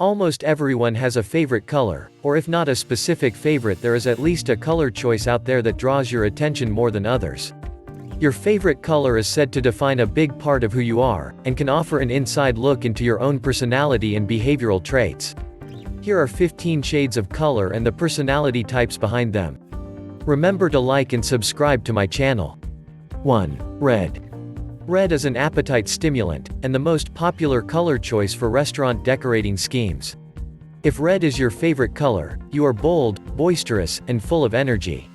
Almost everyone has a favorite color, or if not a specific favorite, there is at least a color choice out there that draws your attention more than others. Your favorite color is said to define a big part of who you are, and can offer an inside look into your own personality and behavioral traits. Here are 15 shades of color and the personality types behind them. Remember to like and subscribe to my channel. 1. Red. Red is an appetite stimulant, and the most popular color choice for restaurant decorating schemes. If red is your favorite color, you are bold, boisterous, and full of energy.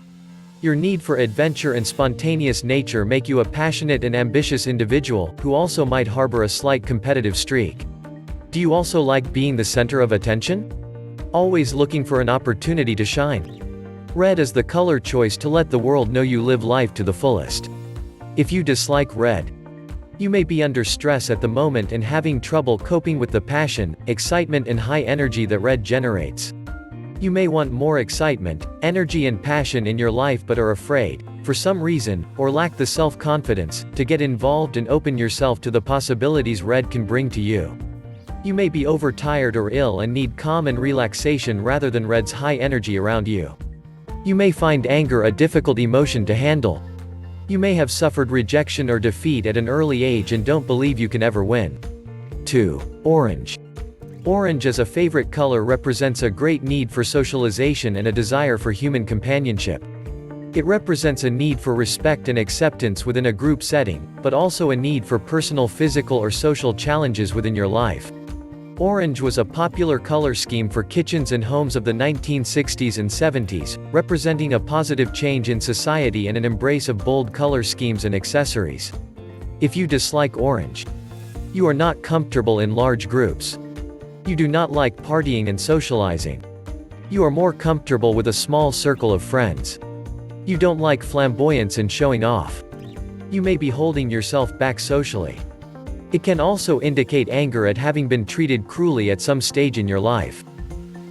Your need for adventure and spontaneous nature make you a passionate and ambitious individual, who also might harbor a slight competitive streak. Do you also like being the center of attention? Always looking for an opportunity to shine? Red is the color choice to let the world know you live life to the fullest. If you dislike red, you may be under stress at the moment and having trouble coping with the passion, excitement and high energy that red generates. You may want more excitement, energy and passion in your life but are afraid, for some reason, or lack the self-confidence, to get involved and open yourself to the possibilities red can bring to you. You may be overtired or ill and need calm and relaxation rather than red's high energy around you. You may find anger a difficult emotion to handle. You may have suffered rejection or defeat at an early age and don't believe you can ever win. 2. Orange. Orange as a favorite color represents a great need for socialization and a desire for human companionship. It represents a need for respect and acceptance within a group setting, but also a need for personal physical or social challenges within your life. Orange was a popular color scheme for kitchens and homes of the 1960s and 70s, representing a positive change in society and an embrace of bold color schemes and accessories. If you dislike orange, you are not comfortable in large groups. You do not like partying and socializing. You are more comfortable with a small circle of friends. You don't like flamboyance and showing off. You may be holding yourself back socially. It can also indicate anger at having been treated cruelly at some stage in your life.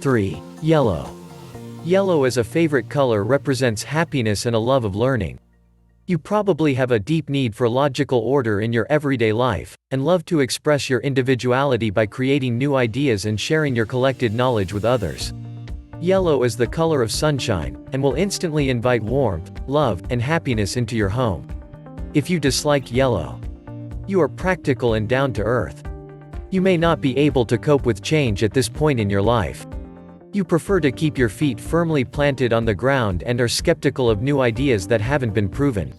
3. Yellow. Yellow as a favorite color represents happiness and a love of learning. You probably have a deep need for logical order in your everyday life, and love to express your individuality by creating new ideas and sharing your collected knowledge with others. Yellow is the color of sunshine, and will instantly invite warmth, love, and happiness into your home. If you dislike yellow, you are practical and down to earth. You may not be able to cope with change at this point in your life. You prefer to keep your feet firmly planted on the ground and are skeptical of new ideas that haven't been proven.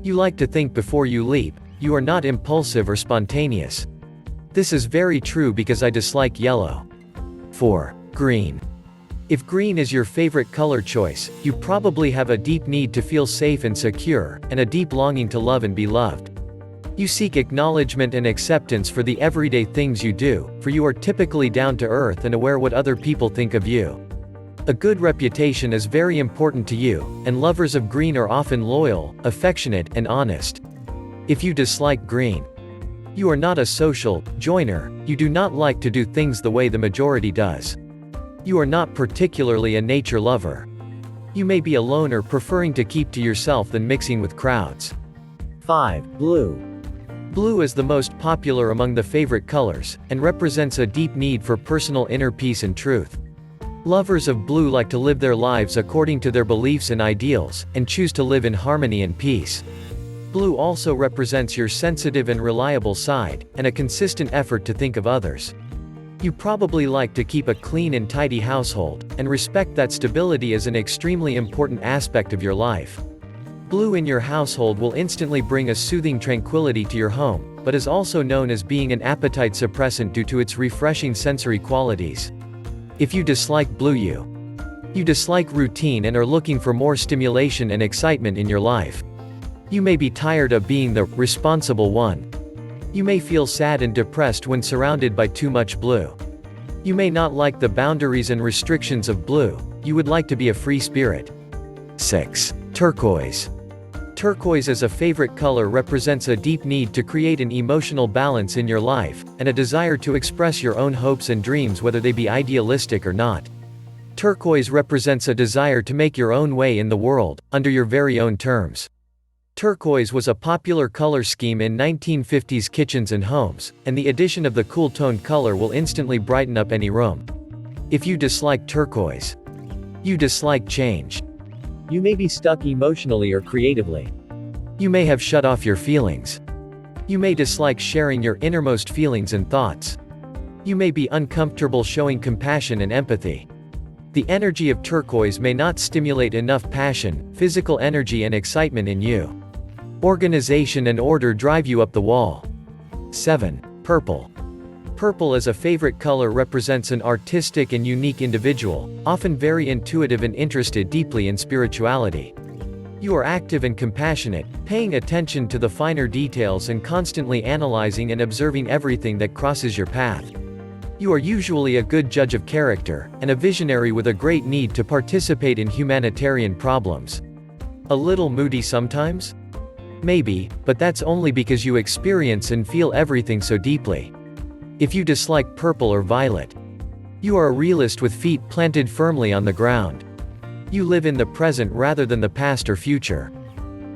You like to think before you leap. You are not impulsive or spontaneous. This is very true because I dislike yellow. 4. Green. If green is your favorite color choice, you probably have a deep need to feel safe and secure, and a deep longing to love and be loved. You seek acknowledgement and acceptance for the everyday things you do, for you are typically down to earth and aware what other people think of you. A good reputation is very important to you, and lovers of green are often loyal, affectionate, and honest. If you dislike green, you are not a social joiner. You do not like to do things the way the majority does. You are not particularly a nature lover. You may be a loner, preferring to keep to yourself than mixing with crowds. 5. Blue. Blue is the most popular among the favorite colors, and represents a deep need for personal inner peace and truth. Lovers of blue like to live their lives according to their beliefs and ideals, and choose to live in harmony and peace. Blue also represents your sensitive and reliable side, and a consistent effort to think of others. You probably like to keep a clean and tidy household, and respect that stability is an extremely important aspect of your life. Blue in your household will instantly bring a soothing tranquility to your home, but is also known as being an appetite suppressant due to its refreshing sensory qualities. If you dislike blue, you dislike routine and are looking for more stimulation and excitement in your life. You may be tired of being the responsible one. You may feel sad and depressed when surrounded by too much blue. You may not like the boundaries and restrictions of blue. You would like to be a free spirit. 6. Turquoise. Turquoise as a favorite color represents a deep need to create an emotional balance in your life, and a desire to express your own hopes and dreams whether they be idealistic or not. Turquoise represents a desire to make your own way in the world, under your very own terms. Turquoise was a popular color scheme in 1950s kitchens and homes, and the addition of the cool toned color will instantly brighten up any room. If you dislike turquoise, you dislike change. You may be stuck emotionally or creatively. You may have shut off your feelings. You may dislike sharing your innermost feelings and thoughts. You may be uncomfortable showing compassion and empathy. The energy of turquoise may not stimulate enough passion, physical energy and excitement in you. Organization and order drive you up the wall. 7. Purple. Purple as a favorite color represents an artistic and unique individual, often very intuitive and interested deeply in spirituality. You are active and compassionate, paying attention to the finer details and constantly analyzing and observing everything that crosses your path. You are usually a good judge of character, and a visionary with a great need to participate in humanitarian problems. A little moody sometimes? Maybe, but that's only because you experience and feel everything so deeply. If you dislike purple or violet, you are a realist with feet planted firmly on the ground. You live in the present rather than the past or future.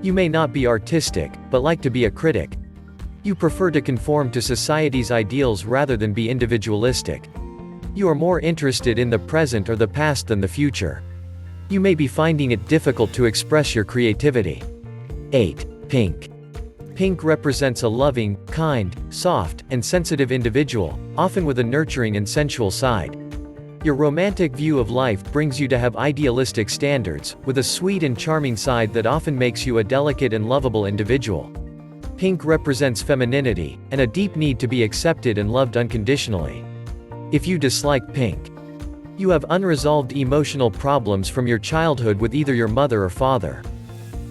You may not be artistic, but like to be a critic. You prefer to conform to society's ideals rather than be individualistic. You are more interested in the present or the past than the future. You may be finding it difficult to express your creativity. 8. Pink. Pink represents a loving, kind, soft, and sensitive individual, often with a nurturing and sensual side. Your romantic view of life brings you to have idealistic standards, with a sweet and charming side that often makes you a delicate and lovable individual. Pink represents femininity, and a deep need to be accepted and loved unconditionally. If you dislike pink, you have unresolved emotional problems from your childhood with either your mother or father.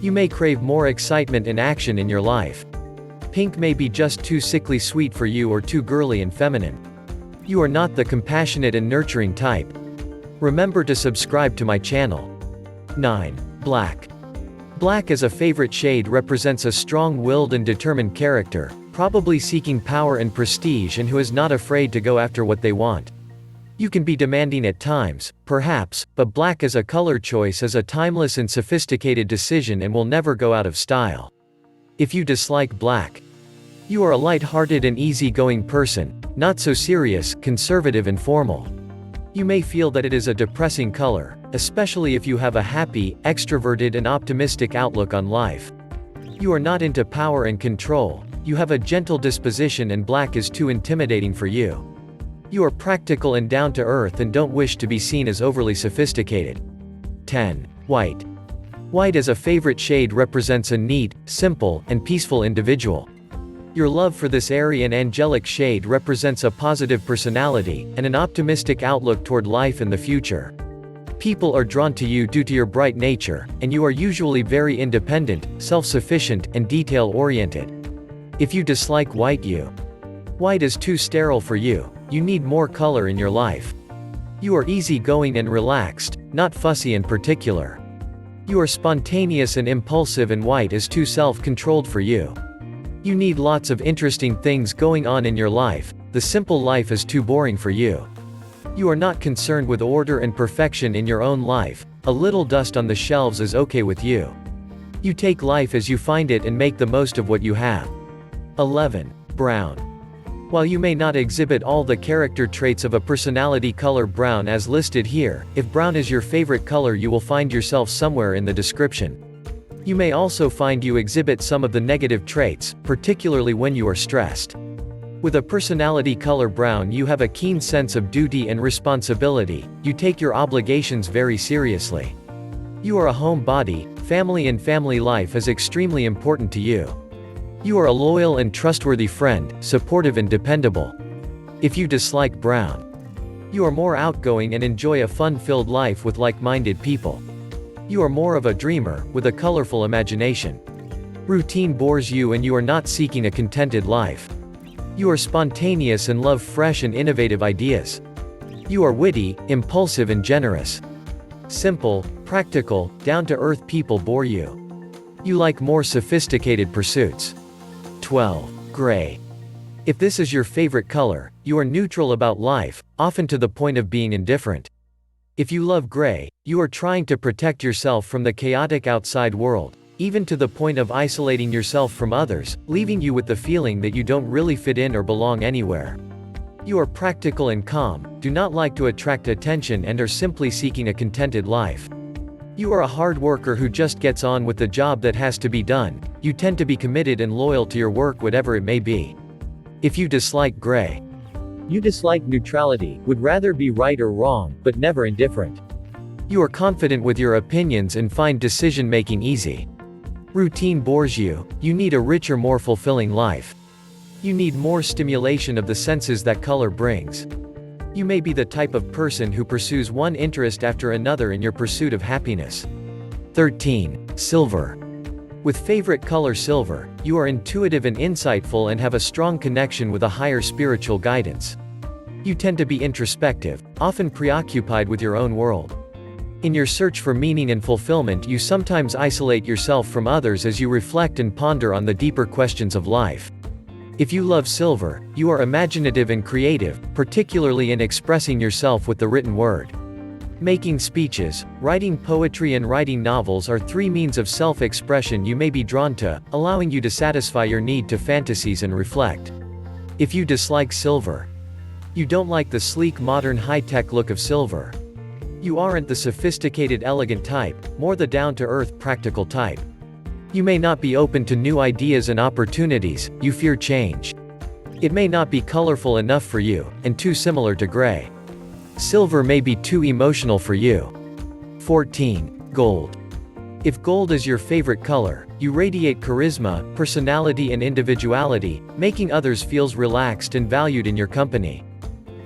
You may crave more excitement and action in your life. Pink may be just too sickly sweet for you or too girly and feminine. You are not the compassionate and nurturing type. Remember to subscribe to my channel. 9. Black. Black as a favorite shade represents a strong-willed and determined character, probably seeking power and prestige and who is not afraid to go after what they want. You can be demanding at times, perhaps, but black as a color choice is a timeless and sophisticated decision and will never go out of style. If you dislike black, you are a light-hearted and easygoing person, not so serious, conservative and formal. You may feel that it is a depressing color, especially if you have a happy, extroverted and optimistic outlook on life. You are not into power and control, you have a gentle disposition and black is too intimidating for you. You are practical and down to earth and don't wish to be seen as overly sophisticated. 10. White. White as a favorite shade represents a neat, simple, and peaceful individual. Your love for this airy and angelic shade represents a positive personality, and an optimistic outlook toward life and the future. People are drawn to you due to your bright nature, and you are usually very independent, self-sufficient, and detail-oriented. If you dislike white is too sterile for you, you need more color in your life. You are easygoing and relaxed, not fussy and particular. You are spontaneous and impulsive and white is too self-controlled for you. You need lots of interesting things going on in your life, the simple life is too boring for you. You are not concerned with order and perfection in your own life, a little dust on the shelves is okay with you. You take life as you find it and make the most of what you have. 11. Brown. While you may not exhibit all the character traits of a personality color brown as listed here, if brown is your favorite color you will find yourself somewhere in the description. You may also find you exhibit some of the negative traits, particularly when you are stressed. With a personality color brown you have a keen sense of duty and responsibility, you take your obligations very seriously. You are a homebody, family and family life is extremely important to you. You are a loyal and trustworthy friend, supportive and dependable. If you dislike brown, you are more outgoing and enjoy a fun-filled life with like-minded people. You are more of a dreamer, with a colorful imagination. Routine bores you and you are not seeking a contented life. You are spontaneous and love fresh and innovative ideas. You are witty, impulsive and generous. Simple, practical, down-to-earth people bore you. You like more sophisticated pursuits. 12. Gray. If this is your favorite color, you are neutral about life, often to the point of being indifferent. If you love gray, you are trying to protect yourself from the chaotic outside world, even to the point of isolating yourself from others, leaving you with the feeling that you don't really fit in or belong anywhere. You are practical and calm, do not like to attract attention and are simply seeking a contented life. You are a hard worker who just gets on with the job that has to be done. You tend to be committed and loyal to your work whatever it may be. If you dislike gray. You dislike neutrality, would rather be right or wrong, but never indifferent. You are confident with your opinions and find decision-making easy. Routine bores you, you need a richer, more fulfilling life. You need more stimulation of the senses that color brings. You may be the type of person who pursues one interest after another in your pursuit of happiness. 13. Silver. With favorite color silver, you are intuitive and insightful and have a strong connection with a higher spiritual guidance. You tend to be introspective, often preoccupied with your own world. In your search for meaning and fulfillment, you sometimes isolate yourself from others as you reflect and ponder on the deeper questions of life. If you love silver, you are imaginative and creative, particularly in expressing yourself with the written word. Making speeches, writing poetry and writing novels are three means of self-expression you may be drawn to, allowing you to satisfy your need to fantasies and reflect. If you dislike silver, you don't like the sleek modern high-tech look of silver. You aren't the sophisticated elegant type, more the down-to-earth practical type. You may not be open to new ideas and opportunities, you fear change. It may not be colorful enough for you, and too similar to gray. Silver may be too emotional for you. 14. Gold. If gold is your favorite color, you radiate charisma, personality and individuality, making others feel relaxed and valued in your company.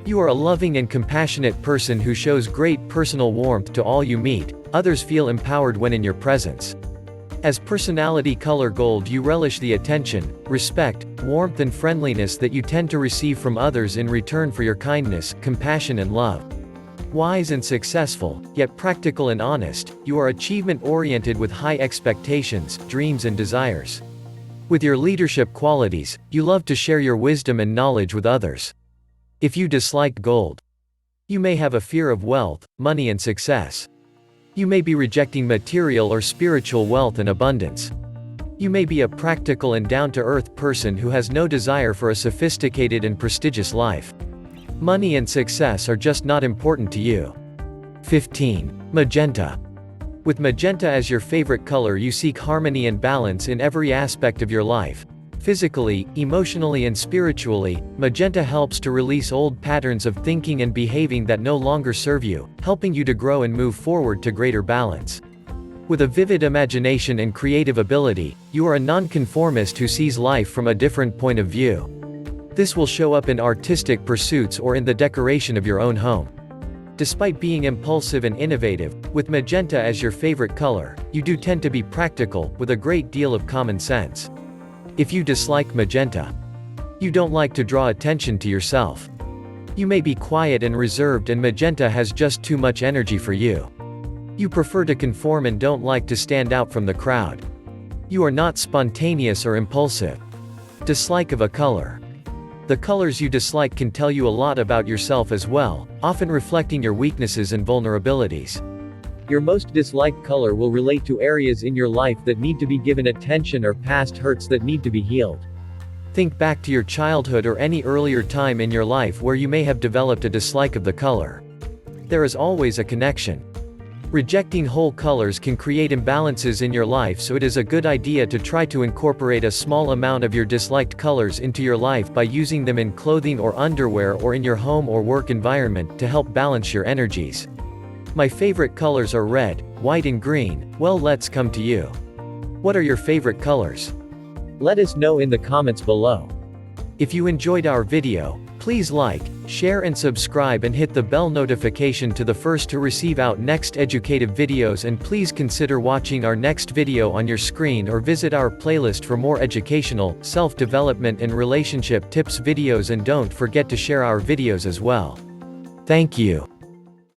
You are a loving and compassionate person who shows great personal warmth to all you meet. Others feel empowered when in your presence. As personality color gold, you relish the attention, respect, warmth and friendliness that you tend to receive from others in return for your kindness, compassion and love. Wise and successful, yet practical and honest, you are achievement-oriented with high expectations, dreams and desires. With your leadership qualities, you love to share your wisdom and knowledge with others. If you dislike gold, you may have a fear of wealth, money and success. You may be rejecting material or spiritual wealth and abundance. You may be a practical and down-to-earth person who has no desire for a sophisticated and prestigious life. Money and success are just not important to you. 15. Magenta. With magenta as your favorite color, you seek harmony and balance in every aspect of your life. Physically, emotionally and spiritually, magenta helps to release old patterns of thinking and behaving that no longer serve you, helping you to grow and move forward to greater balance. With a vivid imagination and creative ability, you are a nonconformist who sees life from a different point of view. This will show up in artistic pursuits or in the decoration of your own home. Despite being impulsive and innovative, with magenta as your favorite color, you do tend to be practical, with a great deal of common sense. If you dislike magenta, you don't like to draw attention to yourself. You may be quiet and reserved, and magenta has just too much energy for you. You prefer to conform and don't like to stand out from the crowd. You are not spontaneous or impulsive. Dislike of a color. The colors you dislike can tell you a lot about yourself as well, often reflecting your weaknesses and vulnerabilities. Your most disliked color will relate to areas in your life that need to be given attention or past hurts that need to be healed. Think back to your childhood or any earlier time in your life where you may have developed a dislike of the color. There is always a connection. Rejecting whole colors can create imbalances in your life, so it is a good idea to try to incorporate a small amount of your disliked colors into your life by using them in clothing or underwear or in your home or work environment to help balance your energies. My favorite colors are red, white and green. Well, let's come to you. What are your favorite colors? Let us know in the comments below. If you enjoyed our video, please like, share and subscribe and hit the bell notification to the first to receive our next educative videos, and please consider watching our next video on your screen or visit our playlist for more educational, self-development and relationship tips videos, and don't forget to share our videos as well. Thank you.